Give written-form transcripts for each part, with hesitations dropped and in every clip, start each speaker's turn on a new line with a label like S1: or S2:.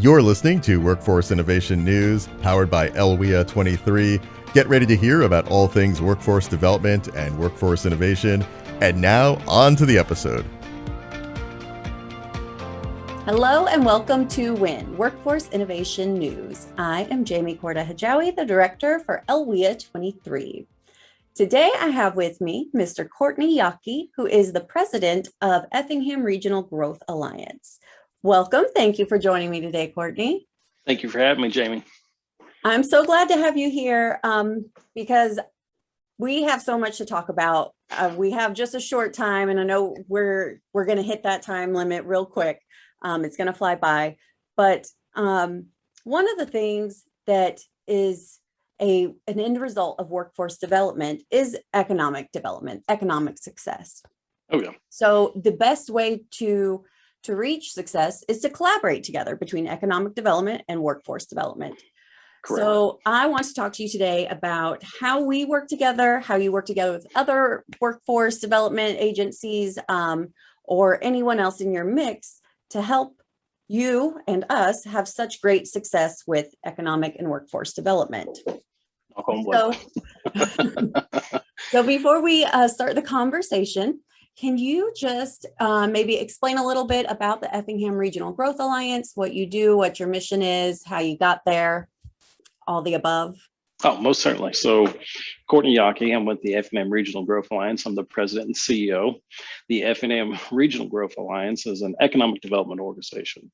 S1: You're listening to Workforce Innovation News, powered by LWIA 23. Get ready to hear about all things workforce development and workforce innovation. And now, on to the episode.
S2: Hello and welcome to WIN, Workforce Innovation News. I am Jamie Korda-Hijawi, the Director for LWIA 23. Today I have with me Mr. Courtney Yockey, who is the President of Effingham Regional Growth Alliance. Welcome. Thank you for joining me today, Courtney.
S3: Thank you for having me, Jamie.
S2: I'm so glad to have you here because we have so much to talk about. We have just a short time, and I know we're going to hit that time limit real quick. It's going to fly by. But one of the things that is an end result of workforce development is economic development, economic success.
S3: Oh, yeah.
S2: So the best way to reach success is to collaborate together between economic development and workforce development. Correct. So I want to talk to you today about how we work together, how you work together with other workforce development agencies or anyone else in your mix to help you and us have such great success with economic and workforce development. So before we start the conversation, can you just maybe explain a little bit about the Effingham Regional Growth Alliance, what you do, what your mission is, how you got there, all the above?
S3: Oh, most certainly. So Courtney Yockey, I'm with the Effingham Regional Growth Alliance. I'm the president and CEO. The Effingham Regional Growth Alliance is an economic development organization.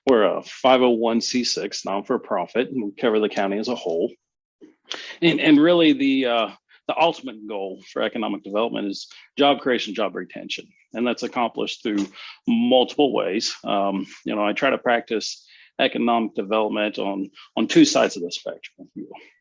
S3: We're a 501c6 non-for-profit, and we cover the county as a whole. And really the ultimate goal for economic development is job creation, job retention, and that's accomplished through multiple ways. I try to practice economic development on two sides of the spectrum.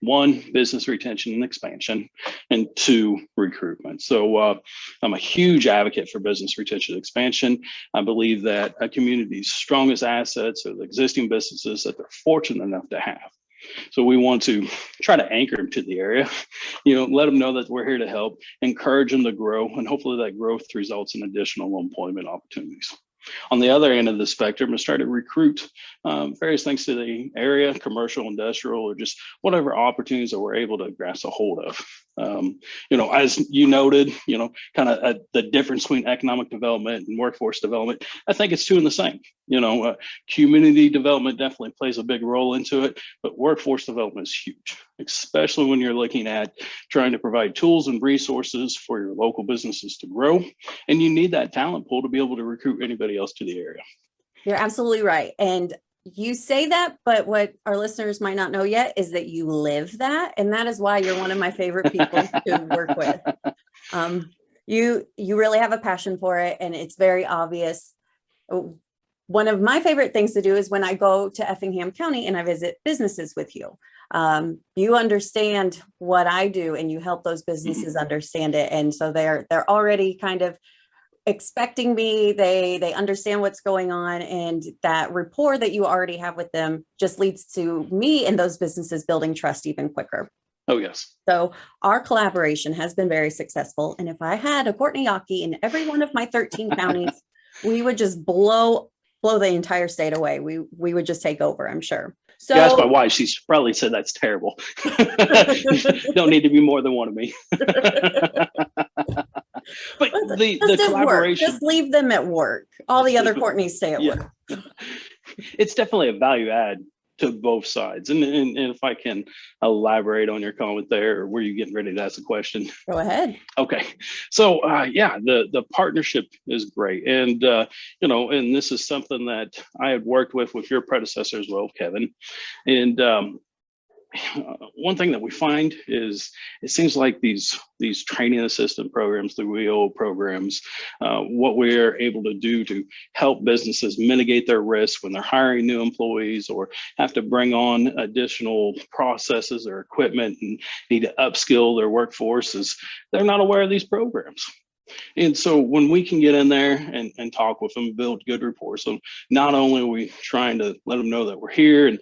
S3: One, business retention and expansion, and two, recruitment. So I'm a huge advocate for business retention and expansion. I believe that a community's strongest assets are the existing businesses that they're fortunate enough to have. So we want to try to anchor them to the area, let them know that we're here to help, encourage them to grow, and hopefully that growth results in additional employment opportunities. On the other end of the spectrum is try to recruit various things to the area, commercial, industrial, or just whatever opportunities that we're able to grasp a hold of. As you noted, kind of the difference between economic development and workforce development, I think it's two and the same. Community development definitely plays a big role into it, but workforce development is huge, especially when you're looking at trying to provide tools and resources for your local businesses to grow. And you need that talent pool to be able to recruit anybody else to the area.
S2: You're absolutely right. And you say that, but what our listeners might not know yet is that you live that. And that is why you're one of my favorite people to work with. You really have a passion for it, and it's very obvious. One of my favorite things to do is when I go to Effingham County and I visit businesses with you. You understand what I do, and you help those businesses understand it. And so they're already kind of expecting me. They understand what's going on, and that rapport that you already have with them just leads to me and those businesses building trust even quicker.
S3: Oh, yes.
S2: So our collaboration has been very successful. And if I had a Courtney Yockey in every one of my 13 counties, we would just blow the entire state away. We would just take over, I'm sure. So
S3: you ask my wife, she's probably said that's terrible. Don't need to be more than one of me. But the collaboration,
S2: just leave them at work. All the other Courtneys stay at work.
S3: It's definitely a value add to both sides. And if I can elaborate on your comment there, or were you getting ready to ask a question?
S2: Go ahead.
S3: Okay. So the partnership is great. And, and this is something that I had worked with your predecessor as well, Kevin. And one thing that we find is it seems like these training assistant programs, the WEO programs, what we're able to do to help businesses mitigate their risk when they're hiring new employees or have to bring on additional processes or equipment and need to upskill their workforce, is they're not aware of these programs. And so when we can get in there and talk with them, build good rapport. So not only are we trying to let them know that we're here and,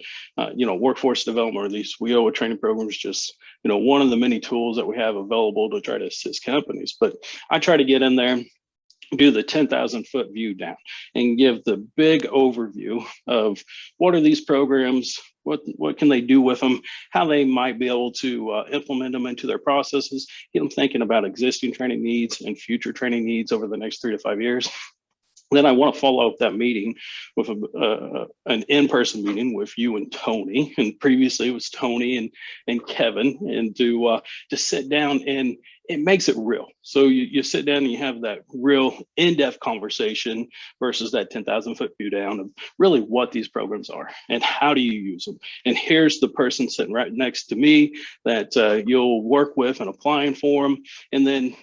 S3: workforce development, or these WEO training programs, just, one of the many tools that we have available to try to assist companies. But I try to get in there, do the 10,000 foot view down and give the big overview of what are these programs, what can they do with them, how they might be able to implement them into their processes, get them thinking about existing training needs and future training needs over the next 3 to 5 years. Then I want to follow up that meeting with an in-person meeting with you and Tony, and previously it was Tony and Kevin, and to sit down, and it makes it real. So you sit down and you have that real in-depth conversation versus that 10,000 foot view down of really what these programs are and how do you use them. And here's the person sitting right next to me that you'll work with and applying for them, and then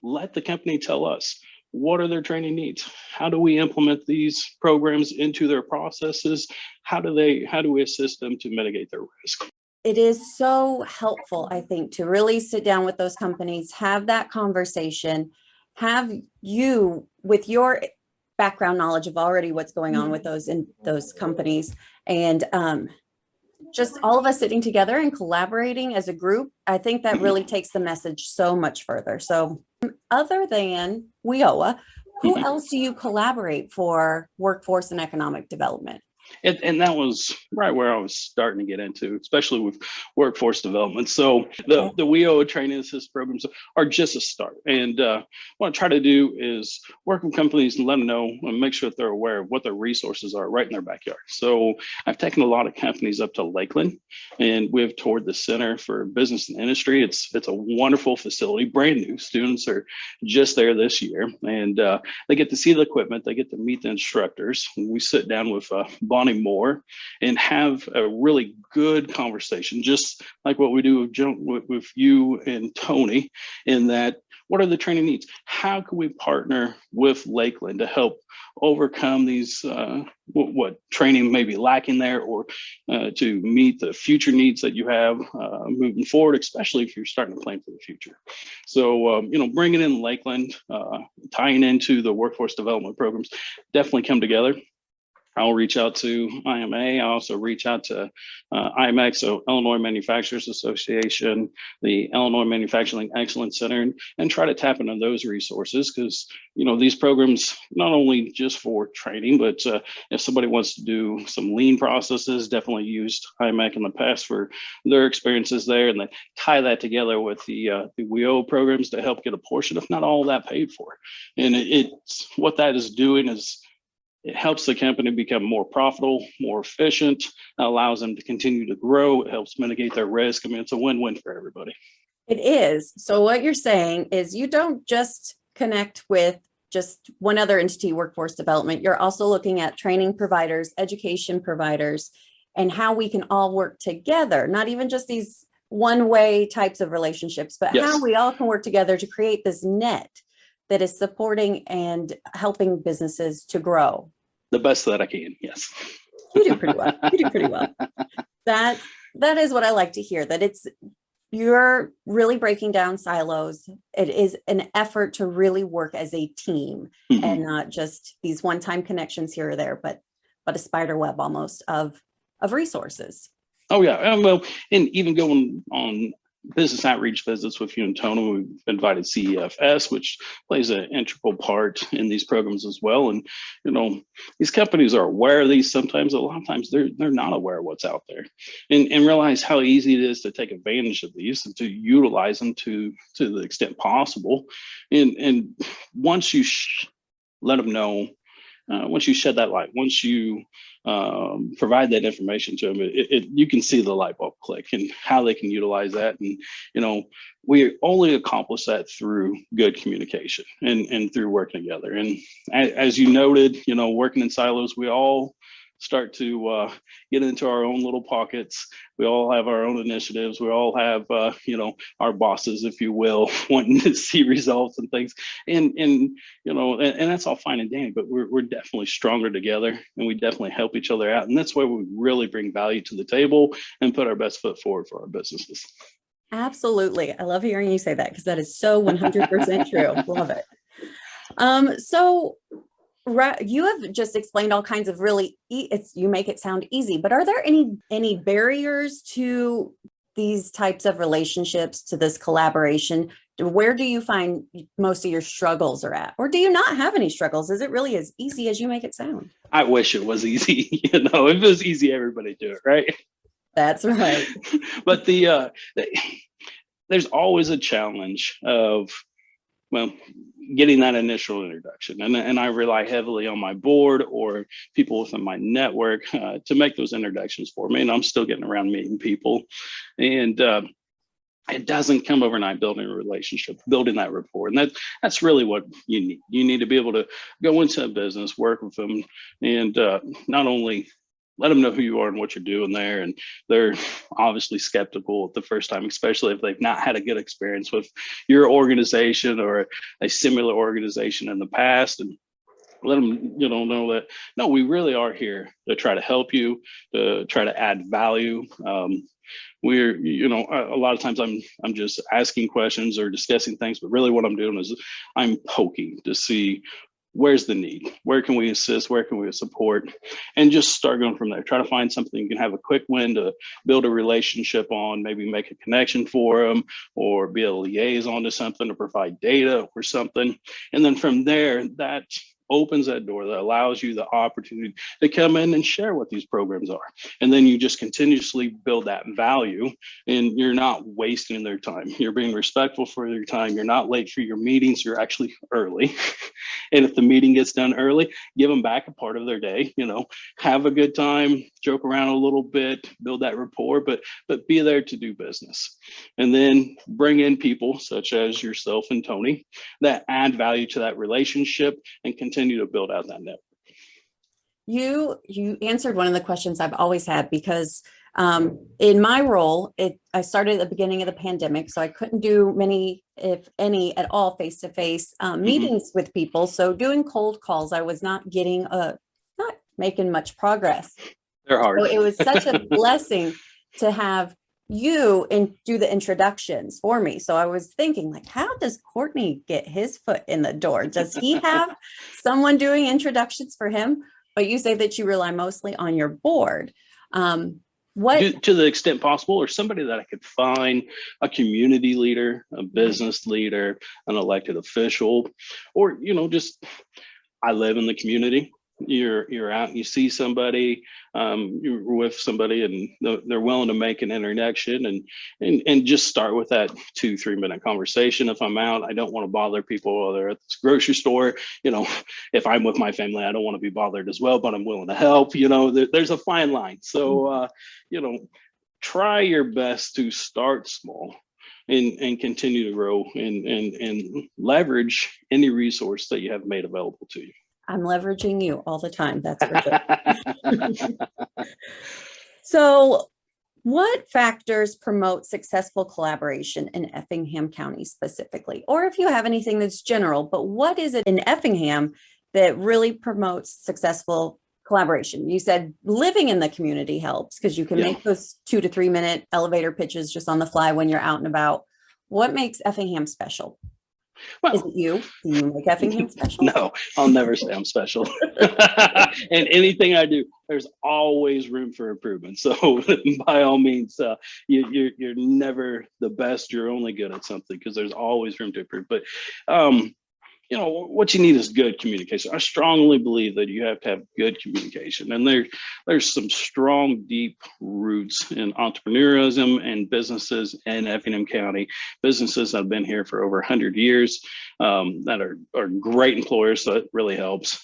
S3: let the company tell us, what are their training needs? How do we implement these programs into their processes? How do we assist them to mitigate their risk?
S2: It is so helpful, I think, to really sit down with those companies, have that conversation, have you, with your background knowledge of already what's going on with those companies, and just all of us sitting together and collaborating as a group, I think that really takes the message so much further. So other than WIOA, who else do you collaborate for workforce and economic development?
S3: And that was right where I was starting to get into, especially with workforce development. So the WIOA training assist programs are just a start. And what I try to do is work with companies and let them know and make sure that they're aware of what their resources are right in their backyard. So I've taken a lot of companies up to Lakeland, and we've toured the Center for Business and Industry. It's a wonderful facility, brand new. Students are just there this year, and they get to see the equipment. They get to meet the instructors. And we sit down with Bonnie Moore and have a really good conversation, just like what we do with you and Tony, in that what are the training needs? How can we partner with Lakeland to help overcome these, what training may be lacking there, or to meet the future needs that you have moving forward, especially if you're starting to plan for the future. So, bringing in Lakeland, tying into the workforce development programs, definitely come together. I'll reach out to IMA. I also reach out to IMEX, so Illinois Manufacturers Association, the Illinois Manufacturing Excellence Center, and try to tap into those resources, because these programs not only just for training, but if somebody wants to do some lean processes, definitely used IMEC in the past for their experiences there, and they tie that together with the WIO programs to help get a portion, if not all of that, paid for. And it's what that is doing is, it helps the company become more profitable, more efficient, allows them to continue to grow. It helps mitigate their risk. I mean, it's a win-win for everybody.
S2: It is. So what you're saying is you don't just connect with just one other entity, workforce development. You're also looking at training providers, education providers, and how we can all work together, not even just these one-way types of relationships, but how we all can work together to create this net that is supporting and helping businesses to grow.
S3: The best that I can, yes.
S2: You do pretty well. You do pretty well. That is what I like to hear, that you're really breaking down silos. It is an effort to really work as a team, and not just these one-time connections here or there, but a spider web almost of resources.
S3: Oh yeah, and even going on business outreach visits with you and Tony, we've invited CEFS, which plays an integral part in these programs as well. And these companies are aware of these. Sometimes, a lot of times, they're not aware of what's out there, and realize how easy it is to take advantage of these and to utilize them to the extent possible. And once you let them know, once you shed that light, once you provide that information to them, you can see the light bulb click and how they can utilize that. And we only accomplish that through good communication and through working together. And as you noted, working in silos, we all start to get into our own little pockets. We all have our own initiatives. We all have, our bosses, if you will, wanting to see results and things. And that's all fine and dandy, but we're definitely stronger together, and we definitely help each other out. And that's why we really bring value to the table and put our best foot forward for our businesses. Absolutely.
S2: I love hearing you say that, because that is so 100% true. Love it. So you have just explained all kinds of really, you make it sound easy, but are there any barriers to these types of relationships, to this collaboration? Where do you find most of your struggles are at? Or do you not have any struggles? Is it really as easy as you make it sound?
S3: I wish it was easy. If it was easy, everybody do it, right?
S2: That's right.
S3: But there's always a challenge of, well, getting that initial introduction. And I rely heavily on my board or people within my network to make those introductions for me. And I'm still getting around meeting people. And it doesn't come overnight, building a relationship, building that rapport. And that's really what you need. You need to be able to go into a business, work with them, and not only let them know who you are and what you're doing there. And they're obviously skeptical at the first time, especially if they've not had a good experience with your organization or a similar organization in the past. And let them, know that, no, we really are here to try to help you, to try to add value. We're, a lot of times I'm just asking questions or discussing things, but really what I'm doing is I'm poking to see where's the need, where can we assist, where can we support, and just start going from there. Try to find something you can have a quick win to build a relationship on, maybe make a connection for them, or be a liaison to something, to provide data or something. And then from there, that opens that door, that allows you the opportunity to come in and share what these programs are. And then you just continuously build that value, and you're not wasting their time. You're being respectful for their time. You're not late for your meetings. You're actually early. And if the meeting gets done early, give them back a part of their day, have a good time, joke around a little bit, build that rapport, but be there to do business. And then bring in people such as yourself and Tony that add value to that relationship and continue to build out that network.
S2: You answered one of the questions I've always had, because in my role, I started at the beginning of the pandemic, so I couldn't do many, if any at all, face-to-face meetings with people. So doing cold calls, I was not making much progress.
S3: They're hard.
S2: So it was such a blessing to have you and do the introductions for me. So I was thinking, like, how does Courtney get his foot in the door? Does he have someone doing introductions for him? But you say that you rely mostly on your board. What
S3: to the extent possible, or somebody that I could find, a community leader, a business leader, an elected official, or just, I live in the community. You're out and you see somebody, you're with somebody, and they're willing to make an introduction and just start with that 2-3 minute conversation. If I'm out, I don't want to bother people, or they're at this grocery store. If I'm with my family, I don't want to be bothered as well, but I'm willing to help. There's a fine line. So try your best to start small and continue to grow and leverage any resource that you have made available to you.
S2: I'm leveraging you all the time. That's for sure. So what factors promote successful collaboration in Effingham County specifically? Or if you have anything that's general, but what is it in Effingham that really promotes successful collaboration? You said living in the community helps, because you can make those 2 to 3 minute elevator pitches just on the fly when you're out and about. What makes Effingham special? Well, is it you? Do you make Effingham special?
S3: No, I'll never say I'm special. And anything I do, there's always room for improvement. So by all means, you're never the best. You're only good at something, because there's always room to improve. But what you need is good communication. I strongly believe that you have to have good communication, and there's some strong, deep roots in entrepreneurialism and businesses in Effingham County. Businesses that have been here for over 100 years that are great employers, so it really helps.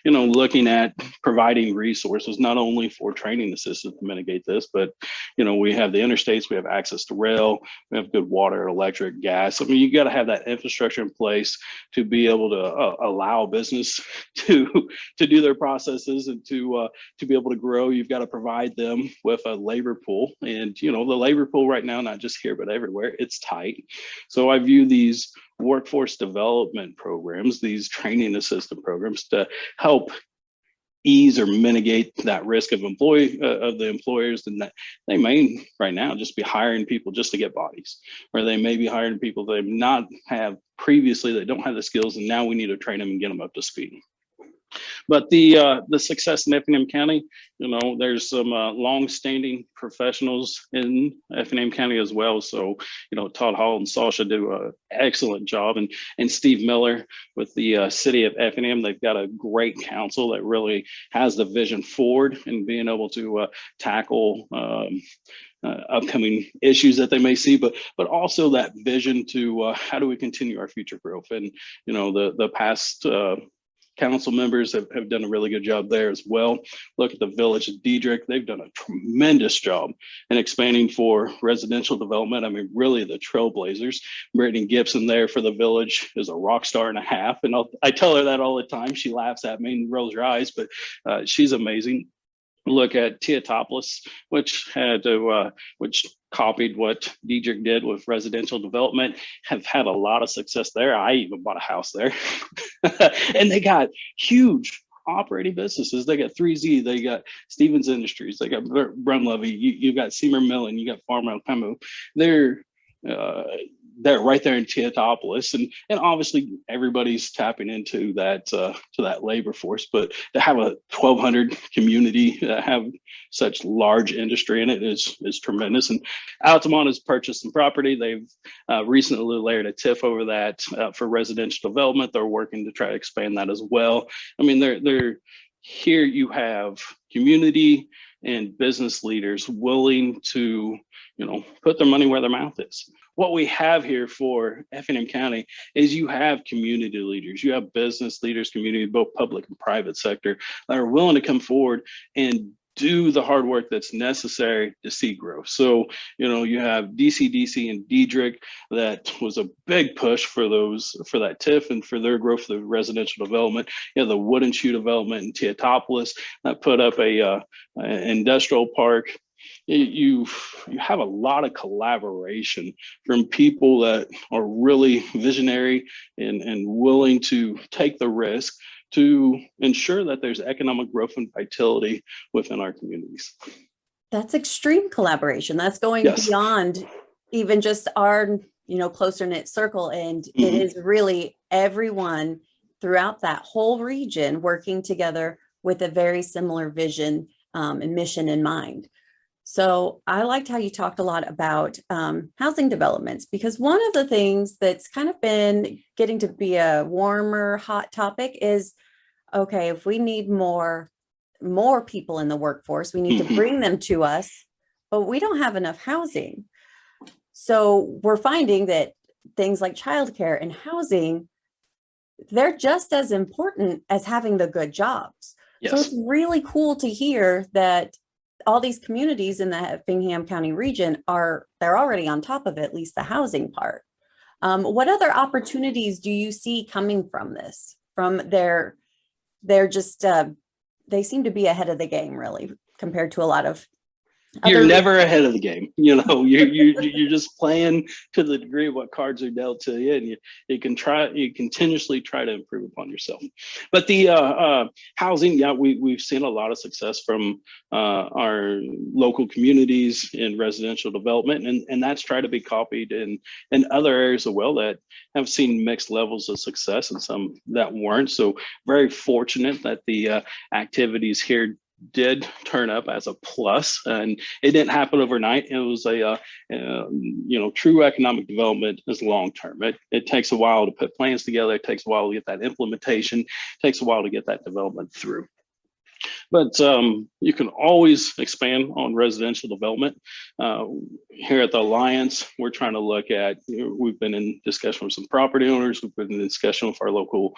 S3: Looking at providing resources not only for training assistants to mitigate this, but we have the interstates, we have access to rail, we have good water, electric, gas. I mean, you got to have that infrastructure in place to be able to allow business to do their processes and to be able to grow. You've got to provide them with a labor pool, and the labor pool right now, not just here but everywhere, it's tight. So I view these workforce development programs, these training assistant programs, to help ease or mitigate that risk of the employers, and that they may right now just be hiring people just to get bodies, or they may be hiring people they not have previously, that don't have the skills, and now we need to train them and get them up to speed. But the success in Effingham County, there's some long-standing professionals in Effingham County as well. So, Todd Hall and Sasha do an excellent job, and Steve Miller with the city of Effingham, they've got a great council that really has the vision forward and being able to tackle upcoming issues that they may see, but also that vision to how do we continue our future growth. And the past council members have done a really good job there as well. Look at the village of Diedrich. They've done a tremendous job in expanding for residential development. I mean, really the trailblazers. Brittany Gibson there for the village is a rock star and a half. And I tell her that all the time. She laughs at me and rolls her eyes, but she's amazing. Look at Teotopoulos, which copied what Diedrich did with residential development, have had a lot of success there. I even bought a house there. And they got huge operating businesses. They got 3Z, they got Stevens Industries, they got Brunlevy, you got Seymour Milling, you got Farm Alchemo. They're right there in Teotopoulos, and obviously everybody's tapping into that to that labor force. But to have a 1,200 community that have such large industry in it is tremendous. And Altamont has purchased some property. They've recently layered a TIF over that for residential development. They're working to try to expand that as well. I mean, they're here. You have community and business leaders willing to put their money where their mouth is. What we have here for Effingham County is you have community leaders, you have business leaders, community, both public and private sector, that are willing to come forward and do the hard work that's necessary to see growth. So, you have DCDC and Diedrich, that was a big push for that TIF and for their growth of the residential development. You have the Wood and Shoe development in Teotopoulos that put up a industrial park. You have a lot of collaboration from people that are really visionary and willing to take the risk to ensure that there's economic growth and vitality within our communities.
S2: That's extreme collaboration. That's going
S3: Yes.
S2: beyond even just our, closer knit circle. And it is really everyone throughout that whole region working together with a very similar vision and mission in mind. So I liked how you talked a lot about housing developments, because one of the things that's kind of been getting to be a warmer, hot topic is, okay, if we need more people in the workforce, we need to bring them to us, but we don't have enough housing. So we're finding that things like childcare and housing, they're just as important as having the good jobs. Yes. So it's really cool to hear that all these communities in the Effingham County region they're already on top of at least the housing part. What other opportunities do you see coming from this? From they're just they seem to be ahead of the game, really, compared to a lot of.
S3: You're never ahead of the game. You're just playing to the degree of what cards are dealt to you, and you continuously try to improve upon yourself. But the housing, we've seen a lot of success from our local communities in residential development, and that's tried to be copied in other areas as well that have seen mixed levels of success and some that weren't. So very fortunate that the activities here did turn up as a plus, and it didn't happen overnight. It was a true economic development is long term. It takes a while to put plans together. It takes a while to get that implementation. It takes a while to get that development through. But you can always expand on residential development. Here at the Alliance, we're trying to look at, we've been in discussion with some property owners, we've been in discussion with our local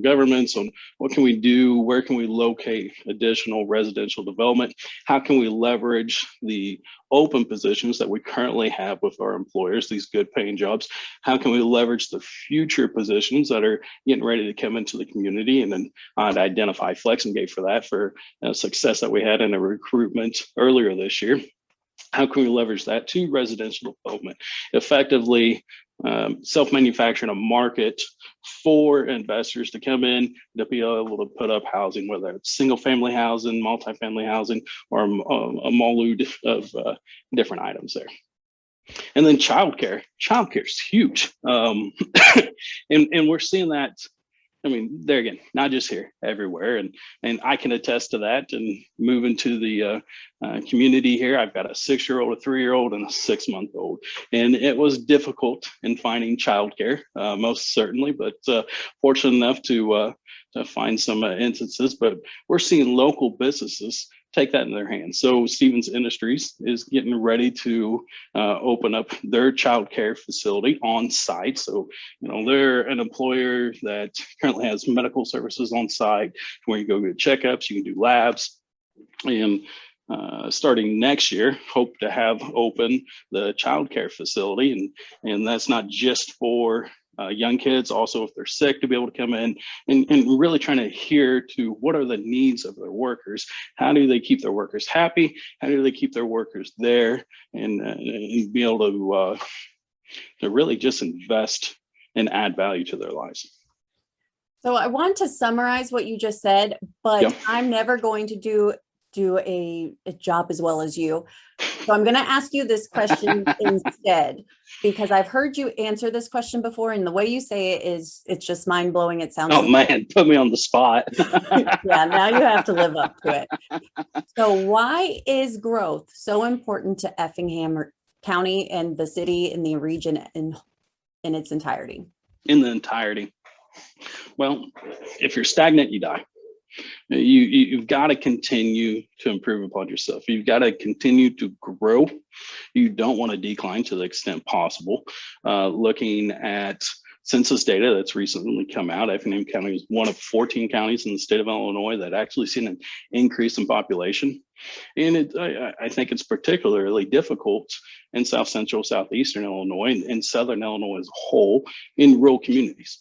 S3: governments on what can we do, where can we locate additional residential development, how can we leverage the open positions that we currently have with our employers, these good paying jobs, how can we leverage the future positions that are getting ready to come into the community, and then I'd identify Flex and Gate for that, for success that we had in a recruitment earlier this year. How can we leverage that to residential development, effectively self-manufacturing a market for investors to come in to be able to put up housing, whether it's single family housing, multifamily housing, or a multitude of different items there. And then childcare is huge. And we're seeing that I mean, there again, not just here, everywhere, and I can attest to that. And moving to the community here, I've got a 6-year-old, a 3-year-old, and a 6-month-old, and it was difficult in finding childcare, most certainly, but fortunate enough to find some instances. But we're seeing local businesses take that in their hands. So Stevens Industries is getting ready to open up their child care facility on site. So, they're an employer that currently has medical services on site where you go get checkups, you can do labs, and starting next year, hope to have open the child care facility. And that's not just for young kids, also if they're sick, to be able to come in and really trying to adhere to what are the needs of their workers. How do they keep their workers happy? How do they keep their workers there, and be able to really just invest and add value to their lives.
S2: So I want to summarize what you just said, but
S3: Yeah.
S2: I'm never going to do a job as well as you. So I'm going to ask you this question instead, because I've heard you answer this question before, and the way you say it it's just mind blowing. It sounds.
S3: Oh man, put me on the spot.
S2: Yeah, now you have to live up to it. So why is growth so important to Effingham County and the city and the region in its entirety?
S3: In the entirety. Well, if you're stagnant, you die. You've got to continue to improve upon yourself. You've got to continue to grow. You don't want to decline to the extent possible. Looking at census data that's recently come out, Effingham County is one of 14 counties in the state of Illinois that actually seen an increase in population. And I think it's particularly difficult in South Central, Southeastern Illinois, and Southern Illinois as a whole, in rural communities.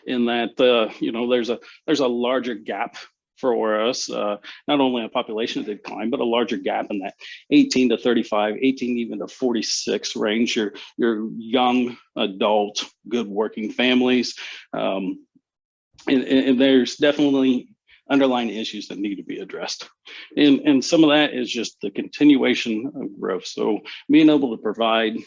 S3: In that, there's a larger gap for us, not only a population decline, but a larger gap in that 18 to 35, 18 even to 46 range, your young adult, good working families. And there's definitely underlying issues that need to be addressed. And some of that is just the continuation of growth. So being able to provide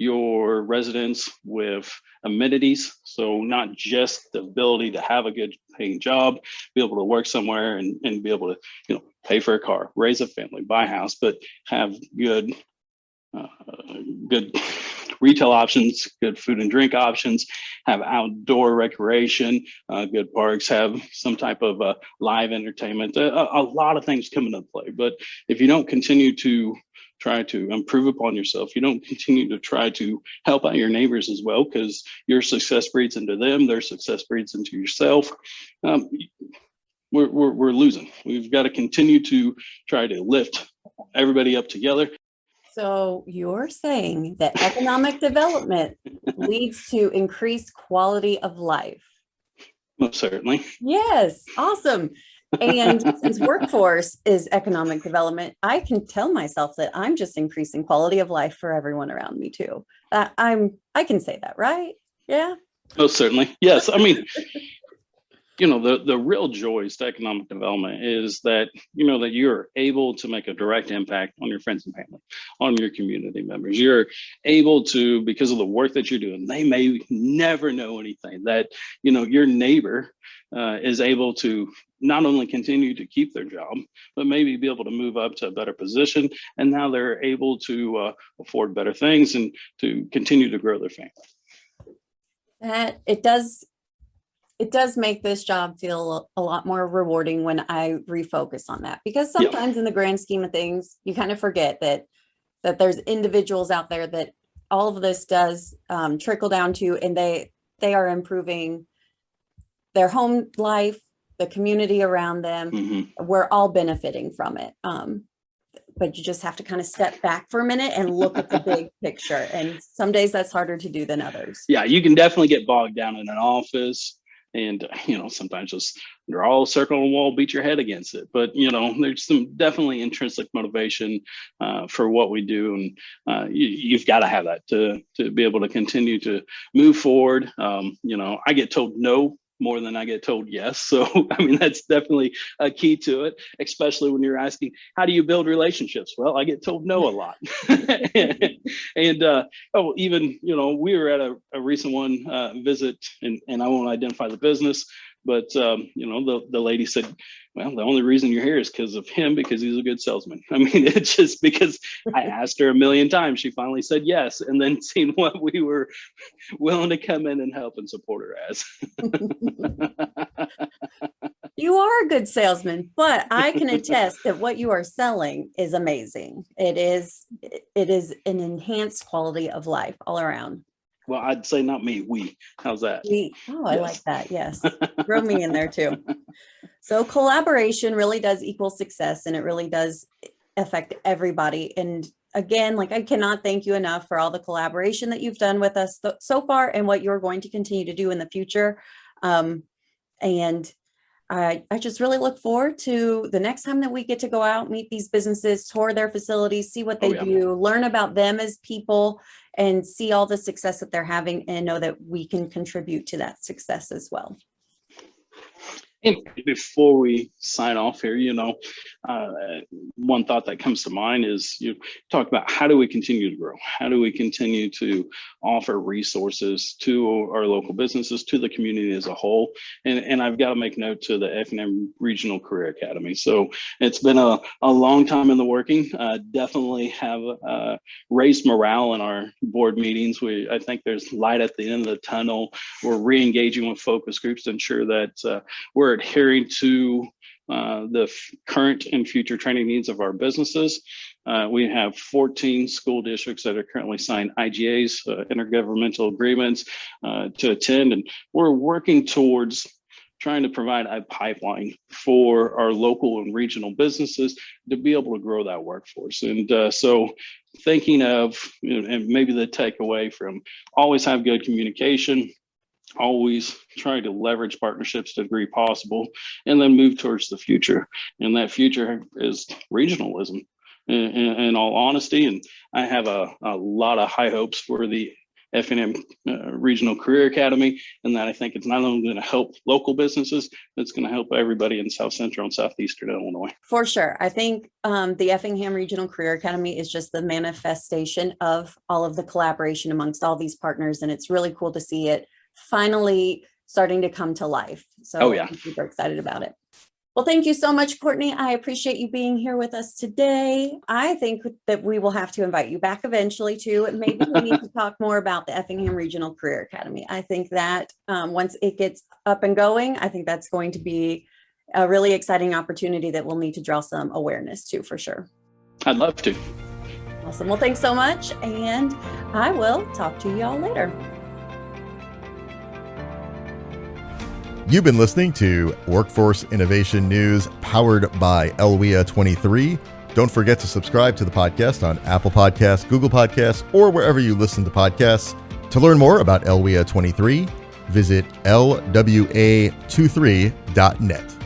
S3: your residents with amenities, so not just the ability to have a good paying job, be able to work somewhere and be able to pay for a car, raise a family, buy a house, but have good retail options, good food and drink options, have outdoor recreation, good parks, have some type of live entertainment, a lot of things come into play. But if you don't continue to try to improve upon yourself, you don't continue to try to help out your neighbors as well, because your success breeds into them, their success breeds into yourself. We're losing. We've got to continue to try to lift everybody up together.
S2: So you're saying that economic development leads to increased quality of life?
S3: Most certainly.
S2: Yes, awesome. And since workforce is economic development, I can tell myself that I'm just increasing quality of life for everyone around me too. I can say that, right? Yeah.
S3: Most certainly. Yes. I mean, the real joys to economic development is that, that you're able to make a direct impact on your friends and family, on your community members. You're able to, because of the work that you're doing, they may never know anything, that, your neighbor is able to not only continue to keep their job, but maybe be able to move up to a better position. And now they're able to afford better things and to continue to grow their family.
S2: That it does make this job feel a lot more rewarding when I refocus on that, because sometimes in the grand scheme of things, you kind of forget that there's individuals out there that all of this does trickle down to, and they are improving their home life, the community around them.
S3: Mm-hmm.
S2: We're all benefiting from it. But you just have to kind of step back for a minute and look at the big picture. And some days that's harder to do than others.
S3: Yeah, you can definitely get bogged down in an office and, sometimes just draw a circle on the wall, beat your head against it. But, there's some definitely intrinsic motivation for what we do. And you've got to have that to be able to continue to move forward. I get told no more than I get told yes. So, I mean, that's definitely a key to it, especially when you're asking, how do you build relationships? Well, I get told no a lot. And even, we were at a recent one visit, and I won't identify the business, but, the lady said, well, the only reason you're here is because of him, because he's a good salesman. I mean, it's just because I asked her a million times, she finally said yes, and then seen what we were willing to come in and help and support her as.
S2: You are a good salesman, but I can attest that what you are selling is amazing. It is an enhanced quality of life all around.
S3: Well, I'd say not me, we. How's that?
S2: I like that. Yes. Throw me in there too. So collaboration really does equal success, and it really does affect everybody. And again, I cannot thank you enough for all the collaboration that you've done with us so far and what you're going to continue to do in the future. And I just really look forward to the next time that we get to go out, meet these businesses, tour their facilities, see what they do, learn about them as people, and see all the success that they're having, and know that we can contribute to that success as well.
S3: And before we sign off here, one thought that comes to mind is you talk about, how do we continue to grow? How do we continue to offer resources to our local businesses, to the community as a whole? And I've got to make note to the Effingham Regional Career Academy. So it's been a long time in the working. Definitely have raised morale in our board meetings. I think there's light at the end of the tunnel. We're re-engaging with focus groups to ensure that we're adhering to the current and future training needs of our businesses. We have 14 school districts that are currently signed IGAs, intergovernmental agreements, to attend, and we're working towards trying to provide a pipeline for our local and regional businesses to be able to grow that workforce. And so thinking of, and maybe the takeaway from, always have good communication, always try to leverage partnerships to the degree possible, and then move towards the future. And that future is regionalism, in all honesty. And I have a lot of high hopes for the Effingham Regional Career Academy, and that I think it's not only going to help local businesses, it's going to help everybody in South Central and Southeastern Illinois.
S2: For sure. I think the Effingham Regional Career Academy is just the manifestation of all of the collaboration amongst all these partners, and it's really cool to see it finally starting to come to life. So I'm super excited about it. Well, thank you so much, Courtney. I appreciate you being here with us today. I think that we will have to invite you back eventually too. And maybe we need to talk more about the Effingham Regional Career Academy. I think that once it gets up and going, I think that's going to be a really exciting opportunity that we'll need to draw some awareness to, for sure.
S3: I'd love to.
S2: Awesome. Well, thanks so much. And I will talk to you all later.
S1: You've been listening to Workforce Innovation News, powered by LWIA 23. Don't forget to subscribe to the podcast on Apple Podcasts, Google Podcasts, or wherever you listen to podcasts. To learn more about LWIA 23, visit lwa23.net.